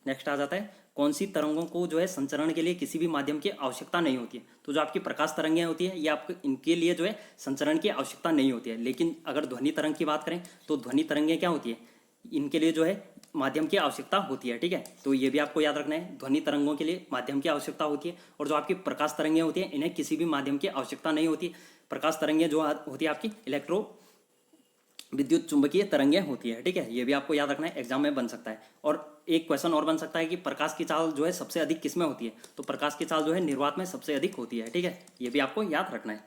नेक्स्ट आ जाता है कौन सी तरंगों को जो है संचरण के लिए किसी भी माध्यम की आवश्यकता नहीं होती है। तो जो आपकी प्रकाश तरंगें होती है ये आपको इनके लिए जो है संचरण की आवश्यकता नहीं होती है। लेकिन अगर ध्वनि तरंग की बात करें तो ध्वनि तरंगें क्या होती है, इनके लिए जो है माध्यम की आवश्यकता होती है, ठीक है। तो ये भी आपको याद रखना है, ध्वनि तरंगों के लिए माध्यम की आवश्यकता होती है। और जो आपकी प्रकाश तरंगें होती हैं इन्हें किसी भी माध्यम की आवश्यकता नहीं होती। प्रकाश तरंगें जो होती है आपकी इलेक्ट्रो विद्युत चुंबकीय तरंगें होती है, ठीक है। ये भी आपको याद रखना है, एग्जाम में बन सकता है। और एक क्वेश्चन और बन सकता है कि प्रकाश की चाल जो है सबसे अधिक किसमें होती है। तो प्रकाश की चाल जो है निर्वात में सबसे अधिक होती है, ठीक है। ये भी आपको याद रखना है।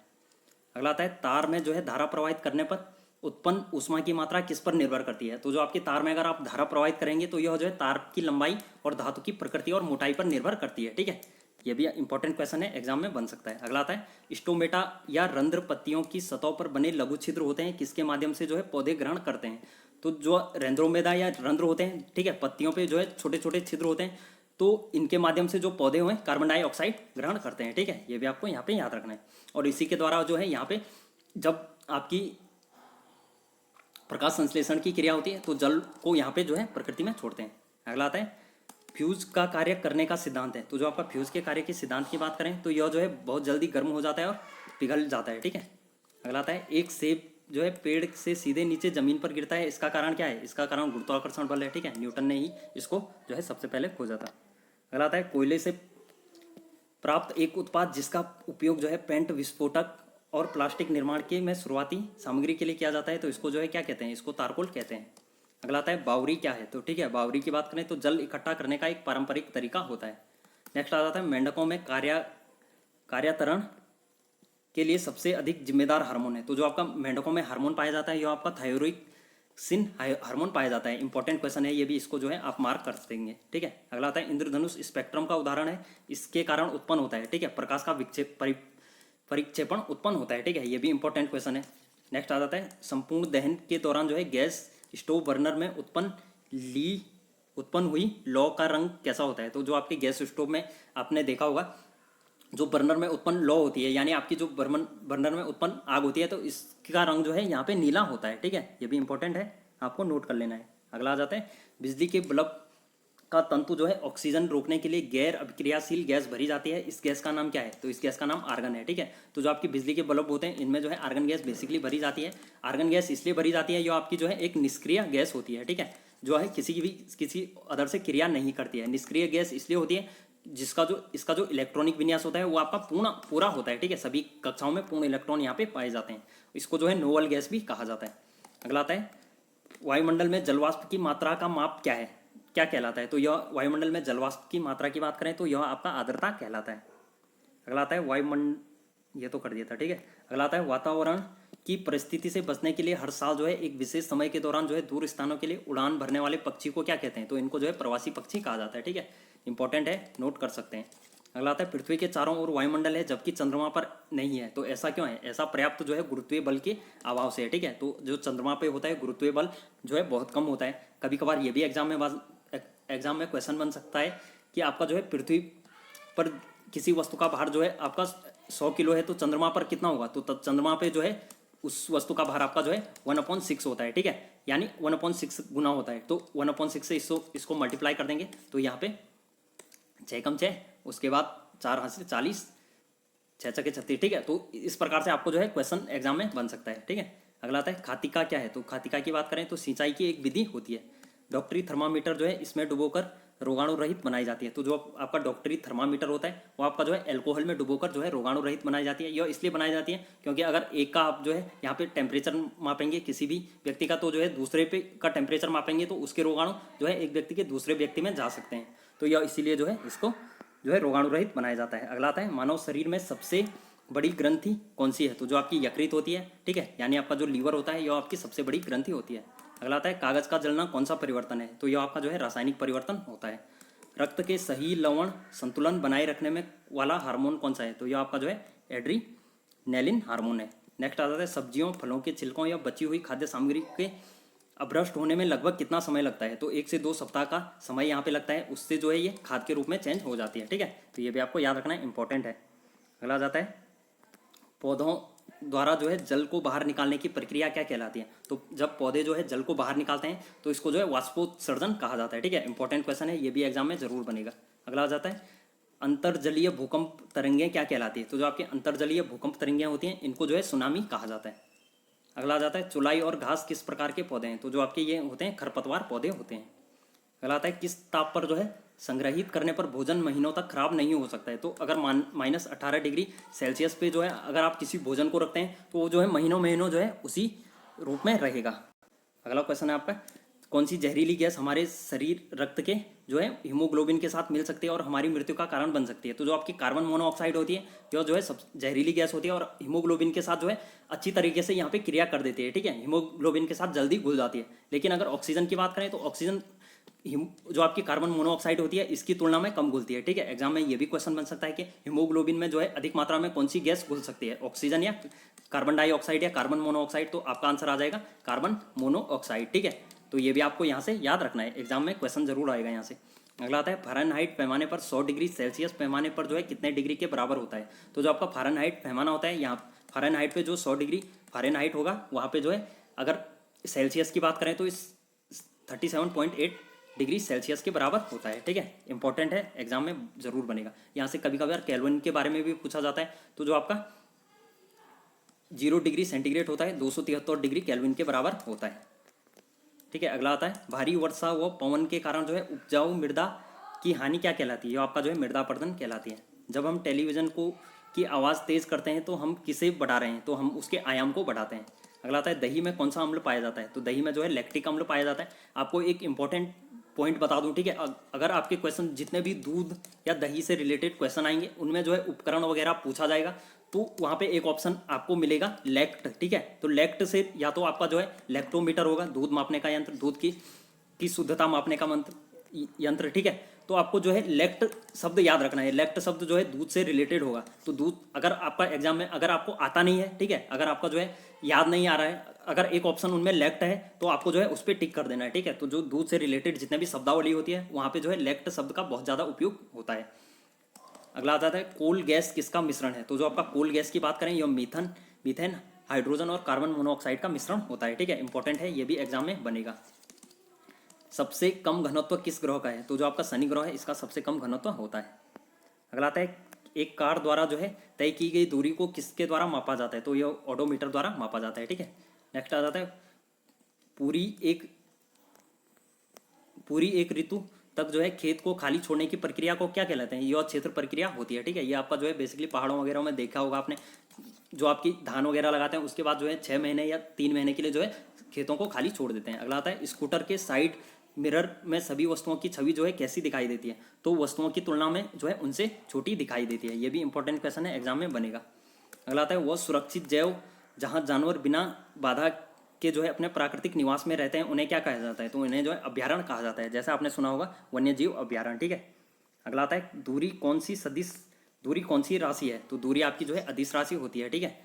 अगला आता है तार में जो है धारा प्रवाहित करने पर उत्पन्न ऊष्मा की मात्रा किस पर निर्भर करती है। तो जो आपकी तार में अगर आप धारा प्रवाहित करेंगे तो यह जो है तार की लंबाई और धातु की प्रकृति और मोटाई पर निर्भर करती है, ठीक है। ये भी इंपॉर्टेंट क्वेश्चन है, एग्जाम में बन सकता है। अगला आता है स्टोमेटा या रंध्र पत्तियों की सतह पर बने लघु छिद्र होते हैं किसके माध्यम से जो है पौधे ग्रहण करते हैं। तो जो रंध्रोमेदा या रंध्र होते हैं, ठीक है, पत्तियों पे जो है छोटे छोटे छिद्र होते हैं, तो इनके माध्यम से जो पौधे हुए कार्बन डाइऑक्साइड ग्रहण करते हैं, ठीक है। ये भी आपको यहाँ पे याद रखना है। और इसी के द्वारा जो है यहाँ पे जब आपकी प्रकाश संश्लेषण की क्रिया होती है तो जल को यहाँ पे जो है प्रकृति में छोड़ते हैं। अगला आता है फ्यूज का कार्य करने का सिद्धांत है। तो जो आपका फ्यूज के कार्य के सिद्धांत की बात करें तो यह जो है बहुत जल्दी गर्म हो जाता है और पिघल जाता है, ठीक है। अगला आता है एक सेब जो है पेड़ से सीधे नीचे जमीन पर गिरता है, इसका कारण क्या है। इसका कारण गुरुत्वाकर्षण बल है, ठीक है। न्यूटन ने ही इसको जो है सबसे पहले खोजा था। अगला आता है कोयले से प्राप्त एक उत्पाद जिसका उपयोग जो है पेंट विस्फोटक और प्लास्टिक निर्माण के में शुरुआती सामग्री के लिए किया जाता है, तो इसको जो है क्या कहते हैं, इसको तारकोल कहते हैं। अगला आता है बावरी क्या है। तो ठीक है, बावरी की बात करें तो जल इकट्ठा करने का एक पारंपरिक तरीका होता है। नेक्स्ट आ जाता है मेंढकों में कार्यातरण के लिए सबसे अधिक जिम्मेदार हार्मोन है। तो जो आपका मेंढकों में हार्मोन पाया जाता है यह आपका थायरोक्सिन हार्मोन पाया जाता है। इंपॉर्टेंट क्वेश्चन है ये भी, इसको जो है आप मार्क कर देंगे, ठीक है। अगला आता है इंद्रधनुष स्पेक्ट्रम का उदाहरण है, इसके कारण उत्पन्न होता है, ठीक है, प्रकाश का परिक्षेपण उत्पन्न होता है, ठीक है। ये भी इंपॉर्टेंट क्वेश्चन है। नेक्स्ट आ जाता है संपूर्ण दहन के दौरान जो है गैस स्टोव बर्नर में उत्पन्न हुई लौ का रंग कैसा होता है। तो जो आपके गैस स्टोव में आपने देखा होगा जो बर्नर में उत्पन्न लौ होती है, यानी आपकी जो बर्नर में उत्पन्न आग होती है, तो इसका रंग जो है यहाँ पे नीला होता है, ठीक है। ये भी इंपॉर्टेंट है, आपको नोट कर लेना है। अगला आ जाता है बिजली के बल्ब का तंतु जो है ऑक्सीजन रोकने के लिए गैर अभिक्रियाशील गैस भरी जाती है। इस गैस का नाम क्या है? तो इस गैस का नाम आर्गन है। ठीक है, तो जो आपकी बिजली के बल्ब होते हैं इनमें जो है आर्गन गैस बेसिकली भरी जाती है। आर्गन गैस इसलिए भरी जाती है, जो आपकी जो है एक निष्क्रिय गैस होती है। ठीक है, जो है किसी अदर से क्रिया नहीं करती है। निष्क्रिय गैस इसलिए होती है इसका जो इलेक्ट्रॉनिक विन्यास होता है वो आपका पूरा होता है। ठीक है, सभी कक्षाओं में पूर्ण इलेक्ट्रॉन यहाँ पे पाए जाते हैं। इसको जो है नोबल गैस भी कहा जाता है। अगला आता है वायुमंडल में जलवाष्प की मात्रा का माप क्या है, क्या कहलाता है? तो यह वायुमंडल में जलवाष्प की मात्रा की बात करें तो यह आपका आर्द्रता कहलाता है। अगला आता है वायुमंडल, ये तो कर दिया था। ठीक है, अगला आता है वातावरण की परिस्थिति से बचने के लिए हर साल जो है एक विशेष समय के दौरान जो है दूर स्थानों के लिए उड़ान भरने वाले पक्षी को क्या कहते हैं? तो इनको जो है प्रवासी पक्षी कहा जाता है। ठीक है, इंपॉर्टेंट है, नोट कर सकते हैं। अगला आता है पृथ्वी के चारों ओर वायुमंडल है जबकि चंद्रमा पर नहीं है, तो ऐसा क्यों है? ऐसा पर्याप्त जो है गुरुत्वीय बल के अभाव से है। ठीक है, तो जो चंद्रमा पे होता है गुरुत्वीय बल जो है बहुत कम होता है। कभी कभार ये भी एग्जाम में क्वेश्चन बन सकता है कि आपका जो है पृथ्वी पर किसी वस्तु का भार जो है आपका 100 किलो है, तो चंद्रमा पर कितना होगा? तो चंद्रमा पे जो है उस वस्तु का भार आपका जो है 1/6 होता है। ठीक है, यानी 1/6 गुना होता है। तो 1/6 से इसको मल्टीप्लाई कर देंगे तो यहाँ पे 6 कम 6, उसके बाद 4 हाथ से 40, 6 छके 36। ठीक है, तो इस प्रकार से आपको जो है क्वेश्चन एग्जाम में बन सकता है। ठीक है, अगला आता है खातिका क्या है? तो खातिका की बात करें तो सिंचाई की एक विधि होती है। डॉक्टरी थर्मामीटर जो है इसमें डुबोकर रोगाणु रहित बनाई जाती है। तो जो आपका डॉक्टरी थर्मामीटर होता है वो आपका जो है एल्कोहल में डुबोकर जो है रोगाणु रहित बनाई जाती है। यह इसलिए बनाई जाती है क्योंकि अगर एक का आप जो है यहाँ पे टेम्परेचर मापेंगे किसी भी व्यक्ति का, तो जो है दूसरे पे का टेम्परेचर मापेंगे तो उसके रोगाणु जो है एक व्यक्ति के दूसरे व्यक्ति में जा सकते हैं। तो यह इसीलिए जो है इसको जो है रोगाणु रहित बनाया जाता है। अगला आता है मानव शरीर में सबसे बड़ी ग्रंथि कौन सी है? तो जो आपकी यकृत होती है। ठीक है, यानी आपका जो लीवर होता है यह आपकी सबसे बड़ी ग्रंथि होती है। अगला आता है कागज का जलना कौन सा परिवर्तन है? तो यह आपका जो है रासायनिक परिवर्तन होता है। रक्त के सही लवण संतुलन बनाए रखने में वाला हार्मोन कौन सा है? तो यह आपका जो है एड्रीनेलिन हार्मोन है। नेक्स्ट आ जाता है सब्जियों फलों के छिलकों या बची हुई खाद्य सामग्री के अभ्रष्ट होने में लगभग कितना समय लगता है? तो 1 से 2 सप्ताह का समय यहाँ पे लगता है, उससे जो है ये खाद के रूप में चेंज हो जाती है। ठीक है, तो ये भी आपको याद रखना इंपॉर्टेंट है। अगला जाता है पौधों द्वारा जो है जल को बाहर निकालने की प्रक्रिया क्या कहलाती है? तो जब पौधे जो है जल को बाहर निकालते हैं तो इसको जो है वाष्पोत्सर्जन कहा जाता है। ठीक है, इंपॉर्टेंट क्वेश्चन है, ये भी एग्जाम में जरूर बनेगा। अगला आ जाता है अंतर्जलीय भूकंप तरंगें क्या कहलाती है? तो जो आपकी अंतर्जलीय भूकंप तरंगें होती हैं इनको जो है सुनामी कहा जाता है। अगला आ जाता है चुलाई और घास किस प्रकार के पौधे हैं? तो जो आपके ये होते हैं खरपतवार पौधे होते हैं। अगला आता है किस ताप पर जो है संग्रहित करने पर भोजन महीनों तक खराब नहीं हो सकता है? तो अगर -18 डिग्री सेल्सियस पे जो है अगर आप किसी भोजन को रखते हैं तो वो जो है महीनों जो है उसी रूप में रहेगा। अगला क्वेश्चन है आपका कौन सी जहरीली गैस हमारे शरीर रक्त के जो है हीमोग्लोबिन के साथ मिल सकती है और हमारी मृत्यु का कारण बन सकती है? तो जो आपकी कार्बन मोनोऑक्साइड होती है यह जो है सब जहरीली गैस होती है और हीमोग्लोबिन के साथ जो है अच्छी तरीके से यहाँ पे क्रिया कर देती है। ठीक है, हीमोग्लोबिन के साथ जल्दी घुल जाती है। लेकिन अगर ऑक्सीजन की बात करें तो ऑक्सीजन जो आपकी कार्बन मोनोऑक्साइड होती है इसकी तुलना में कम घुलती है। ठीक है, एग्जाम में ये भी क्वेश्चन बन सकता है कि हीमोग्लोबिन में जो है अधिक मात्रा में कौन सी गैस घुल सकती है, ऑक्सीजन या कार्बन डाइऑक्साइड या कार्बन मोनोऑक्साइड? तो आपका आंसर आ जाएगा कार्बन मोनोऑक्साइड। ठीक है, तो ये भी आपको यहाँ से याद रखना है, एग्जाम में क्वेश्चन जरूर आएगा यहाँ से। अगला आता है फ़ारेनहाइट पैमाने पर 100 डिग्री सेल्सियस पैमाने पर जो है कितने डिग्री के बराबर होता है? तो जो आपका फ़ारेनहाइट पैमाना होता है यहाँ फ़ारेनहाइट पे जो 100 डिग्री फ़ारेनहाइट होगा वहाँ पे जो है अगर सेल्सियस की बात करें तो इस 37.8 डिग्री सेल्सियस के बराबर होता है। ठीक है, इंपॉर्टेंट है, एग्जाम में जरूर बनेगा। यहाँ से कभी कभार केल्विन के बारे में भी पूछा जाता है। तो जो आपका 0 डिग्री सेंटीग्रेड होता है 273 डिग्री केल्विन के बराबर होता है। ठीक है, अगला आता है भारी वर्षा व पवन के कारण जो है उपजाऊ मृदा की हानि क्या कहलाती है? आपका जो है मृदा अपरदन कहलाती है। जब हम टेलीविजन को की आवाज़ तेज़ करते हैं तो हम किसे बढ़ा रहे हैं? तो हम उसके आयाम को बढ़ाते हैं। अगला आता है दही में कौन सा अम्ल पाया जाता है? तो दही में जो है लैक्टिक अम्ल पाया जाता है। आपको एक इंपॉर्टेंट पॉइंट बता दूं, ठीक है, अगर आपके क्वेश्चन जितने भी दूध या दही से रिलेटेड क्वेश्चन आएंगे उनमें जो है उपकरण वगैरह पूछा जाएगा तो वहाँ पे एक ऑप्शन आपको मिलेगा लैक्ट। ठीक है, तो लैक्ट से या तो आपका जो है लैक्टोमीटर होगा, दूध मापने का यंत्र, दूध की शुद्धता मापने का यंत्र। ठीक है, तो आपको जो है लैक्ट शब्द याद रखना है। लैक्ट शब्द जो है दूध से रिलेटेड होगा। तो दूध अगर आपका एग्जाम में अगर आपको आता नहीं है, ठीक है, अगर आपका जो है याद नहीं आ रहा है, अगर एक ऑप्शन उनमें लेफ्ट है तो आपको जो है उस पर टिक कर देना है। ठीक है, तो जो दूध से रिलेटेड जितने भी शब्दावली होती है वहाँ पे जो है लेफ्ट शब्द का बहुत ज़्यादा उपयोग होता है। अगला आता है कोल गैस किसका मिश्रण है? तो जो आपका कोल गैस की बात करें यह मीथेन, हाइड्रोजन और कार्बन मोनोऑक्साइड का मिश्रण होता है। ठीक है, इंपॉर्टेंट है, ये भी एग्जाम में बनेगा। सबसे कम घनत्व किस ग्रह का है? तो जो आपका शनि ग्रह है इसका सबसे कम घनत्व होता है। अगला आता है एक कार द्वारा जो है तय की गई दूरी को किसके द्वारा मापा जाता है? तो ये ओडोमीटर द्वारा मापा जाता है। ठीक है, नेक्स्ट आ जाता है पूरी एक ऋतु तक जो है खेत को खाली छोड़ने की प्रक्रिया को क्या कहलाते हैं? यह क्षेत्र प्रक्रिया होती है। ठीक है, ये आपका जो है बेसिकली पहाड़ों वगैरह में देखा होगा आपने, जो आपकी धान वगैरह लगाते हैं उसके बाद जो है 6 महीने या 3 महीने के लिए जो है खेतों को खाली छोड़ देते हैं। अगला आता है स्कूटर के साइड मिरर में सभी वस्तुओं की छवि जो है कैसी दिखाई देती है? तो वस्तुओं की तुलना में जो है उनसे छोटी दिखाई देती है। ये भी इंपॉर्टेंट क्वेश्चन है, एग्जाम में बनेगा। अगला आता है वह सुरक्षित जैव जहाँ जानवर बिना बाधा के जो है अपने प्राकृतिक निवास में रहते हैं उन्हें क्या कहा जाता है? तो इन्हें जो है अभ्यारण्य कहा जाता है, जैसा आपने सुना होगा वन्य जीव अभ्यारण्य। ठीक है, अगला आता है दूरी कौन सी राशि है? तो दूरी आपकी जो है अदिश राशि होती है। ठीक है,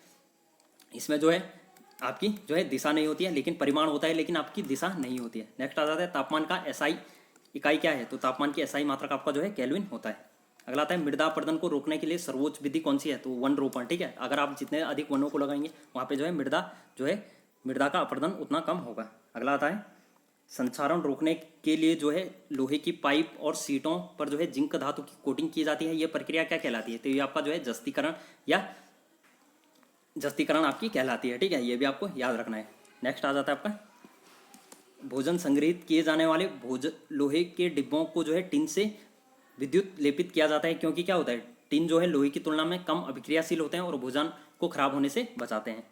इसमें जो है आपकी जो है दिशा नहीं होती है, लेकिन परिमाण होता है, लेकिन आपकी दिशा नहीं होती है। नेक्स्ट आ जाता है तापमान का एसआई इकाई क्या है? तो तापमान की एसआई मात्रक आपका जो है केल्विन होता है। अगला आता है मृदा अपरदन को रोकने के लिए सर्वोच्च विधि कौन सी है? तो वन रोपण। ठीक है, अगर आप जितने अधिक वनों को लगाएंगे वहाँ पे जो है मृदा का अपरदन उतना कम होगा। अगला आता है संक्षारण रोकने के लिए जो है लोहे की पाइप और सीटों पर जो है जिंक धातु की कोटिंग की जाती है। ये प्रक्रिया क्या कहलाती है? तो ये आपका जो है जस्तीकरण आपकी कहलाती है। ठीक है, ये भी आपको याद रखना है। नेक्स्ट आ जाता है आपका भोजन संग्रहित किए जाने वाले लोहे के डिब्बों को जो है टिन से विद्युत लेपित किया जाता है, क्योंकि क्या होता है टिन जो है लोहे की तुलना में कम अभिक्रियाशील होते हैं और भोजन को खराब होने से बचाते हैं।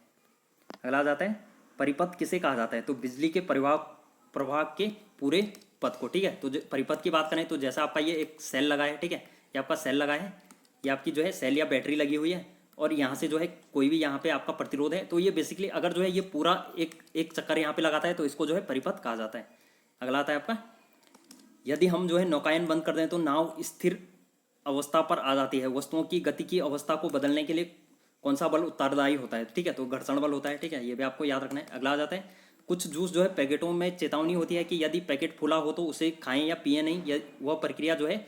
अगला आ जाता है परिपथ किसे कहा जाता है? तो बिजली के प्रवाह के पूरे पथ को। ठीक है, तो परिपथ की बात करें तो जैसा आपका ये एक सेल लगा है, ठीक है, ये आपका सेल लगा है, ये आपकी जो है सेल या बैटरी लगी हुई है, और यहाँ से जो है कोई भी यहाँ पे आपका प्रतिरोध है, तो ये बेसिकली अगर जो है ये पूरा एक चक्कर यहाँ पे लगाता है तो इसको जो है परिपथ कहा जाता है। अगला आता है आपका यदि हम जो है नौकायन बंद कर दें तो नाव स्थिर अवस्था पर आ जाती है। वस्तुओं की गति की अवस्था को बदलने के लिए कौन सा बल उत्तरदायी होता है? ठीक है, तो घर्षण बल होता है। ठीक है, ये भी आपको याद रखना है। अगला आ जाता है कुछ जूस जो है पैकेटों में चेतावनी होती है कि यदि पैकेट फूला हो तो उसे खाएं या पिए नहीं। वह प्रक्रिया जो है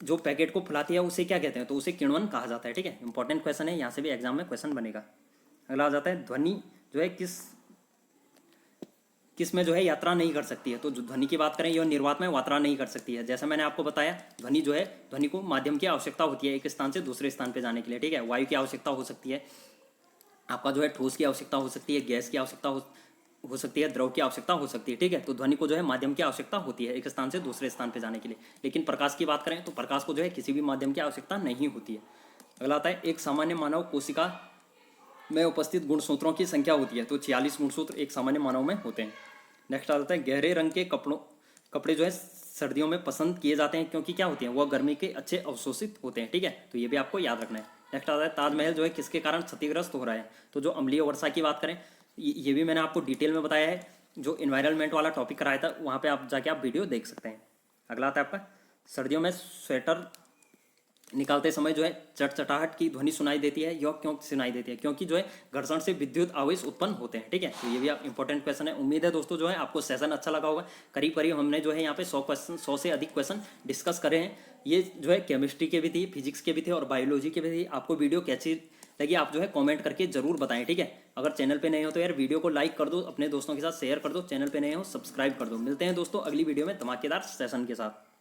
जो पैकेट को फुलाती है उसे क्या कहते हैं? तो उसे किण्वन कहा जाता है। ठीक है, इंपॉर्टेंट क्वेश्चन है, यहाँ से भी एग्जाम में क्वेश्चन बनेगा। अगला आ जाता है ध्वनि जो है किस में जो है यात्रा नहीं कर सकती है? तो जो ध्वनि की बात करें यह निर्वात में यात्रा नहीं कर सकती है। जैसा मैंने आपको बताया ध्वनि को माध्यम की आवश्यकता होती है एक स्थान से दूसरे स्थान पर जाने के लिए। ठीक है, वायु की आवश्यकता हो सकती है, आपका जो है ठोस की आवश्यकता हो सकती है, गैस की आवश्यकता हो सकती है, द्रव की आवश्यकता हो सकती है। ठीक है, तो ध्वनि को जो है माध्यम की आवश्यकता होती है एक स्थान से दूसरे स्थान पर जाने के लिए। लेकिन प्रकाश की बात करें तो प्रकाश को जो है किसी भी माध्यम की आवश्यकता नहीं होती है। अगला आता है एक सामान्य मानव कोशिका में उपस्थित गुणसूत्रों की संख्या होती है। तो 46 गुणसूत्र एक सामान्य मानव में होते हैं। नेक्स्ट आ जाता है गहरे रंग के कपड़े जो है सर्दियों में पसंद किए जाते हैं, क्योंकि क्या होते हैं वह गर्मी के अच्छे अवशोषित होते हैं। ठीक है, तो ये भी आपको याद रखना है। नेक्स्ट आता है ताजमहल जो है किसके कारण क्षतिग्रस्त हो रहा है? तो जो अम्लीय वर्षा की बात करें ये भी मैंने आपको डिटेल में बताया है, जो इन्वायरमेंट वाला टॉपिक कराया था वहाँ पे आप जाके आप वीडियो देख सकते हैं। अगला आता है आपका सर्दियों में स्वेटर निकालते समय जो है चटचटाहट की ध्वनि सुनाई देती है। यह क्यों सुनाई देती है? क्योंकि जो है घर्षण से विद्युत आवेश उत्पन्न होते हैं। ठीक है, तो ये भी आप इंपॉर्टेंट क्वेश्चन है। उम्मीद है दोस्तों जो है आपको सेशन अच्छा लगा होगा। करीब करीब हमने जो है यहाँ पे 100 से अधिक क्वेश्चन डिस्कस करे हैं। ये जो है केमिस्ट्री के भी थी, फिजिक्स के भी थे और बायोलॉजी के भी थी। आपको वीडियो कैसी लगी आप जो है कमेंट करके जरूर बताएं। ठीक है, अगर चैनल पे नए हो तो यार वीडियो को लाइक कर दो, अपने दोस्तों के साथ शेयर कर दो, चैनल पे नए हो सब्सक्राइब कर दो। मिलते हैं दोस्तों अगली वीडियो में धमाकेदार सेशन के साथ।